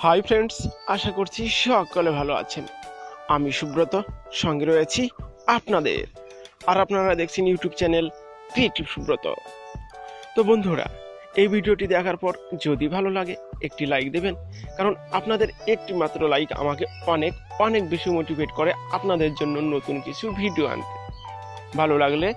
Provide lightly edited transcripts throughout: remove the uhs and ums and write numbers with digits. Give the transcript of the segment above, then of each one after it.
Hi friends, আশা করছি সকলে ভালো আছেন। আমি সুব্রত, সঙ্গে রয়েছি আপনাদের। আর আপনারা দেখছেন ইউটিউব চ্যানেল ক্রিয়েটিভ সুব্রত। তো বন্ধুরা, এই ভিডিওটি দেখার পর যদি ভালো লাগে একটি লাইক দেবেন, কারণ আপনাদের একটি মাত্র লাইক আমাকে অনেক অনেক বেশি মোটিভেট করে আপনাদের জন্য নতুন কিছু ভিডিও আনতে। ভালো লাগলে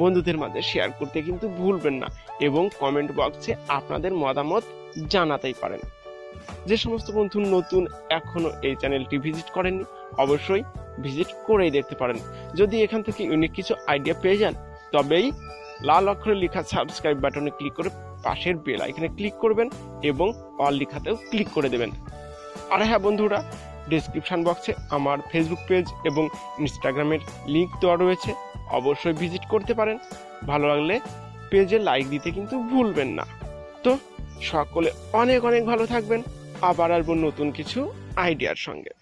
বন্ধুদের মাঝে শেয়ার করতে কিন্তু ভুলবেন না, এবং কমেন্ট বক্সে আপনাদের মতামত জানাতেই পারেন। যে সমস্ত বন্ধু নতুন এখনো এই চ্যানেলটি ভিজিট করেননি, অবশ্যই ভিজিট করেই দেখতে পারেন। যদি এখান থেকে ইউনিক কিছু আইডিয়া পেয়ে যান, তবেই লাল অক্ষরে লেখা সাবস্ক্রাইব বাটনে ক্লিক করে পাশের বেল আইকনে ক্লিক করবেন এবং অল লেখাতেও ক্লিক করে দেবেন। আর হ্যাঁ বন্ধুরা, ডেসক্রিপশন বক্সে আমার ফেসবুক পেজ এবং ইনস্টাগ্রামের লিঙ্ক দেওয়া রয়েছে, অবশ্যই ভিজিট করতে পারেন। ভালো লাগলে পেজে লাইক দিতে কিন্তু ভুলবেন না। তো সকলে অনেক অনেক ভালো থাকবেন। আবার আসবো নতুন কিছু আইডিয়ার সঙ্গে।